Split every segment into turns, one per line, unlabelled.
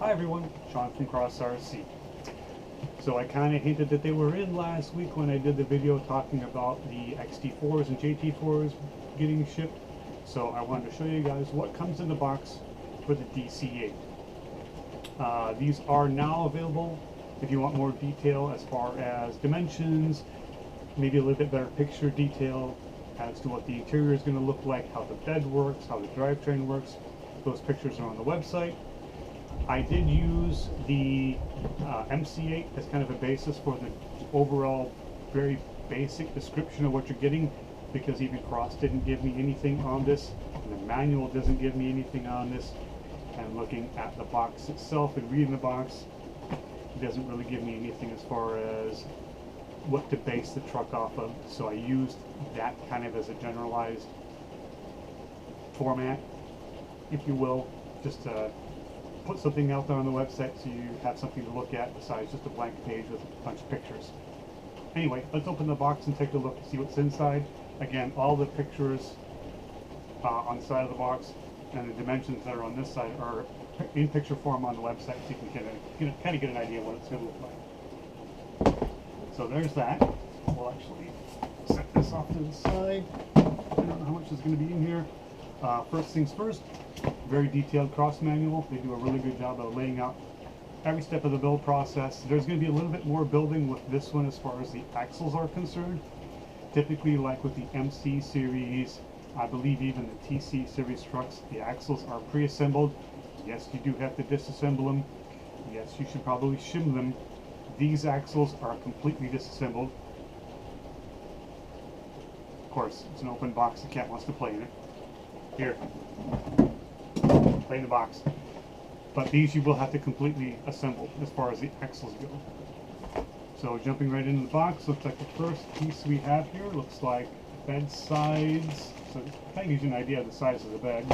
Hi everyone, Sean from Cross RC. So I kind of hinted that they were in last week when I did the video talking about the XT4s and JT4s getting shipped. So I wanted to show you guys what comes in the box for the DC8. These are now available if you want more detail as far as dimensions, maybe a little bit better picture detail as to what the interior is going to look like, how the bed works, how the drivetrain works. Those pictures are on the website. I did use the MC8 as kind of a basis for the overall very basic description of what you're getting, because even Cross didn't give me anything on this, and the manual doesn't give me anything on this, and looking at the box itself and reading the box, it doesn't really give me anything as far as what to base the truck off of. So I used that kind of as a generalized format, if you will, just to put something out there on the website so you have something to look at besides just a blank page with a bunch of pictures. Anyway, let's open the box and take a look and see what's inside. Again, all the pictures on the side of the box and the dimensions that are on this side are in picture form on the website, so you can kind of get an idea of what it's going to look like. So there's that. We'll actually set this off to the side. I don't know how much is going to be in here. First things first, very detailed Cross manual. They do a really good job of laying out every step of the build process. There's going to be a little bit more building with this one as far as the axles are concerned. Typically, like with the MC series, I believe even the TC series trucks, the axles are pre-assembled. Yes, you do have to disassemble them. Yes, you should probably shim them. These axles are completely disassembled. Of course, it's an open box. The cat wants to play in it. Here, play in the box. But these you will have to completely assemble as far as the axles go. So jumping right into the box, looks like the first piece we have here looks like bed sides. So it kind of gives you an idea of the size of the bed.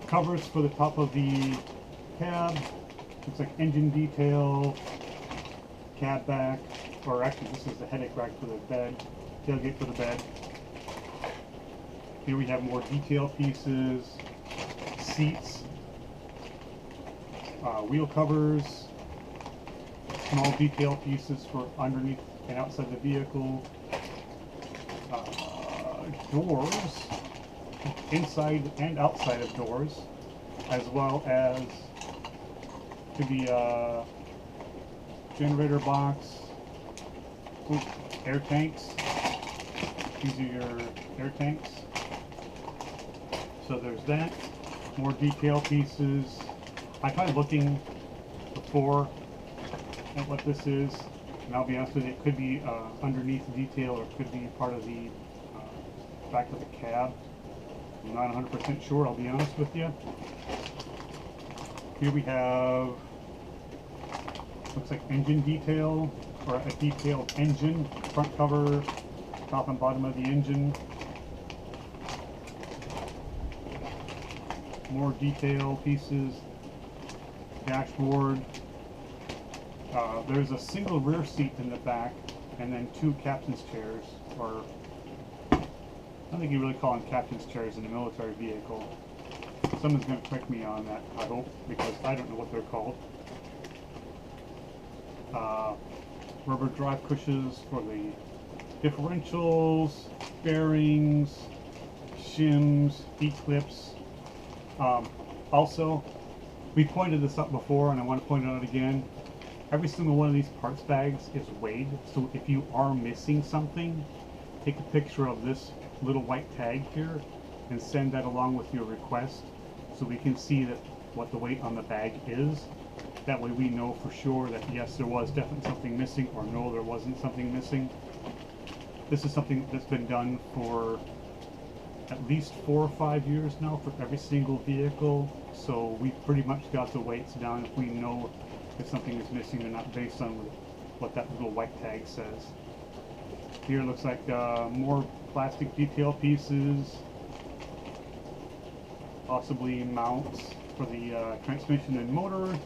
Covers for the top of the cab. Looks like engine detail, cab back, or actually this is the headache rack for the bed, tailgate for the bed. Here we have more detail pieces, seats, wheel covers, small detail pieces for underneath and outside the vehicle, doors, inside and outside of doors, as well as to be a generator box, air tanks. These are your air tanks. So there's that. More detail pieces. I tried looking before at what this is, and I'll be honest with you, it could be underneath the detail, or it could be part of the back of the cab. I'm not 100% sure, I'll be honest with you. Here we have, looks like engine detail, or a detailed engine, front cover, top and bottom of the engine. More detail pieces, dashboard. There's a single rear seat in the back, and then two captain's chairs, or I don't think you really call them captain's chairs in a military vehicle. Someone's going to correct me on that, I hope, because I don't know what they're called. Rubber drive cushions for the differentials, bearings, shims, E-clips. Also, we pointed this out before, and I want to point it out again. Every single one of these parts bags is weighed, so if you are missing something, take a picture of this little white tag here and send that along with your request, so we can see that what the weight on the bag is. That way we know for sure that yes, there was definitely something missing, or no, there wasn't something missing. This is something that's been done for at least 4 or 5 years now for every single vehicle, so we pretty much got the weights down if we know if something is missing or not, based on what that little white tag says. Here looks like more plastic detail pieces, possibly mounts for the transmission and motor,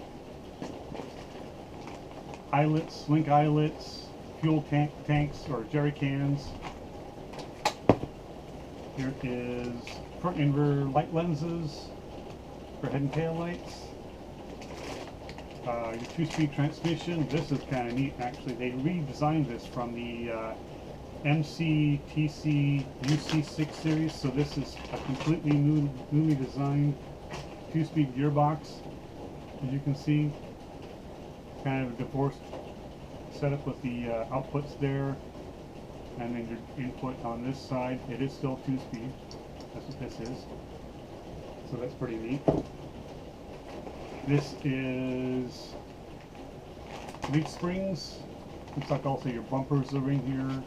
eyelets, link eyelets, fuel tanks or jerry cans. Here is front and rear light lenses, for head and tail lights. Your 2-speed transmission. This is kind of neat actually. They redesigned this from the MC, TC, UC6 series, so this is a completely newly designed 2-speed gearbox. As you can see, kind of a divorced setup with the outputs there, and then your input on this side. It is still 2-speed. That's what this is. So that's pretty neat. This is leaf springs. Looks like also your bumpers are in here.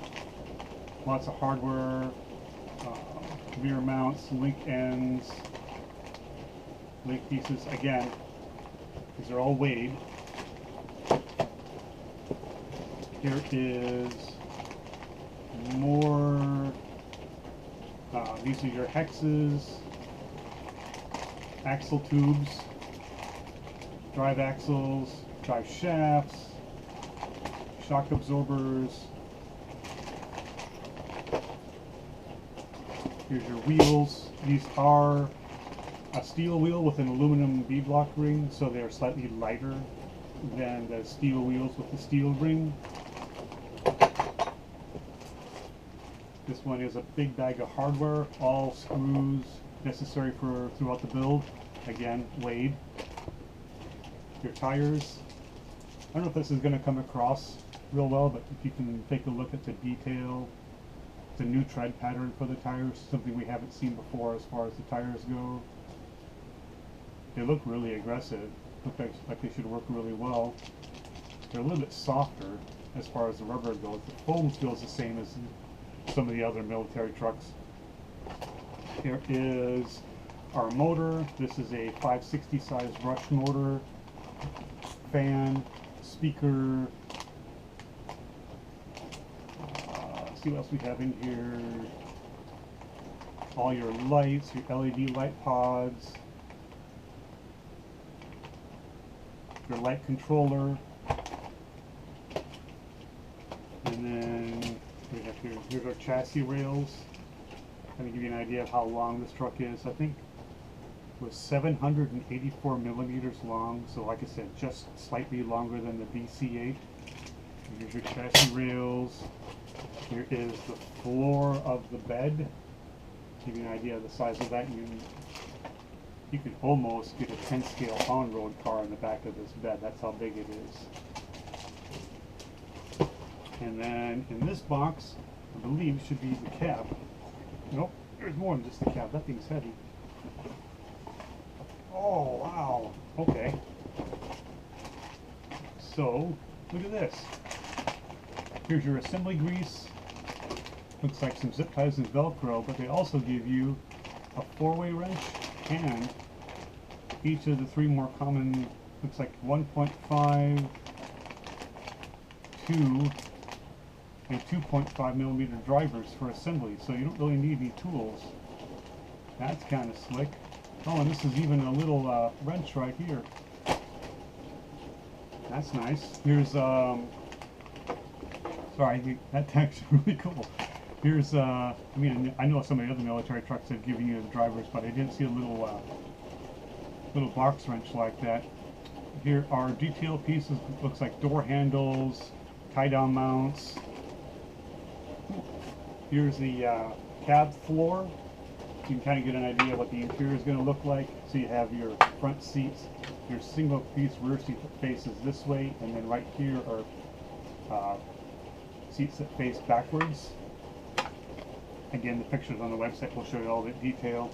Lots of hardware, rear mounts, link ends, link pieces. Again, these are all weighed. Here is more, these are your hexes, axle tubes, drive axles, drive shafts, shock absorbers. Here's your wheels. These are a steel wheel with an aluminum beadlock ring, so they're slightly lighter than the steel wheels with the steel ring. This one is a big bag of hardware, all screws necessary for throughout the build. Again, weighed. Your tires. I don't know if this is going to come across real well, but if you can take a look at the detail, the new tread pattern for the tires, something we haven't seen before as far as the tires go. They look really aggressive. Look like they should work really well. They're a little bit softer as far as the rubber goes. The foam feels the same as some of the other military trucks. Here is our motor. This is a 560 size brush motor, fan, speaker. See what else we have in here. All your lights, your LED light pods, your light controller, and then we have here's our chassis rails. Kind of give you an idea of how long this truck is. I think it was 784 millimeters long, so like I said, just slightly longer than the DC8. Here's your chassis rails. Here is the floor of the bed. Give you an idea of the size of that. You could almost get a 10-scale on-road car in the back of this bed. That's how big it is. And then in this box, I believe should be the cab. Nope, there's more than just the cab. That thing's heavy. Oh, wow. Okay. So, look at this. Here's your assembly grease. Looks like some zip ties and Velcro, but they also give you a 4-way wrench and each of the 3 more common, looks like 1.5, 2, and 2.5 millimeter drivers for assembly, so you don't really need any tools. That's kind of slick. Oh, and this is even a little wrench right here. That's nice. Here's, sorry, that's actually really cool. Here's, I mean, I know some of the other military trucks have given you the drivers, but I didn't see a little, little box wrench like that. Here are detail pieces. Looks like door handles, tie-down mounts. Here's the cab floor. You can kind of get an idea of what the interior is going to look like. So you have your front seats, your single-piece rear seat that faces this way, and then right here are seats that face backwards. Again, the pictures on the website will show you all the detail.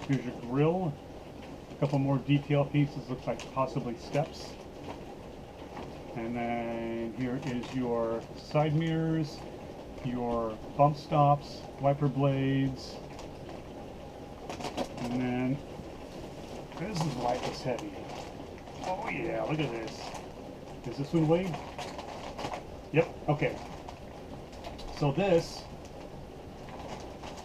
Here's your grille. A couple more detail pieces, looks like possibly steps. And then here is your side mirrors, your bump stops, wiper blades. And then this is why it's heavy. Oh yeah, look at this. Is this one weighed? Yep, okay. So this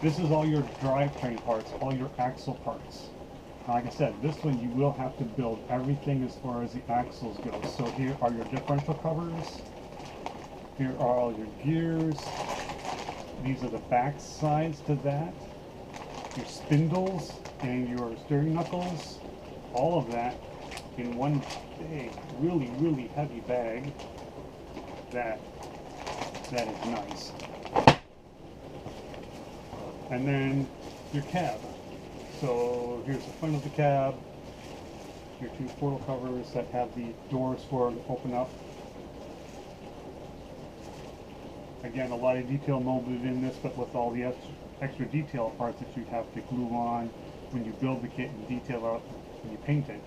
is all your drivetrain parts, all your axle parts. Like I said, this one you will have to build everything as far as the axles go. So here are your differential covers. Here are all your gears. These are the back sides to that. Your spindles and your steering knuckles. all of that in one big, really, really heavy bag. That is nice. And then your cab. So here's the front of the cab. Your two portal covers that have the doors for it to open up. Again, a lot of detail molded in this, but with all the extra detail parts that you have to glue on when you build the kit and detail out when you paint it.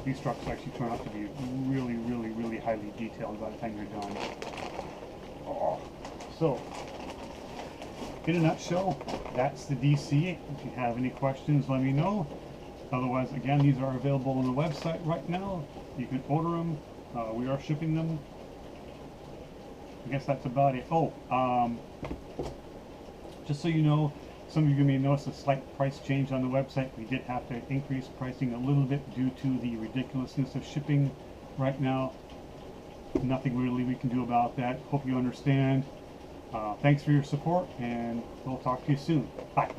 These trucks actually turn out to be really, really, really highly detailed by the time you're done. Oh. So, in a nutshell, that's the DC8. If you have any questions, let me know. Otherwise, again, these are available on the website right now. You can order them. We are shipping them. I guess that's about it. Oh, just so you know, some of you may notice a slight price change on the website. We did have to increase pricing a little bit due to the ridiculousness of shipping right now. Nothing really we can do about that. Hope you understand. Thanks for your support, and we'll talk to you soon. Bye.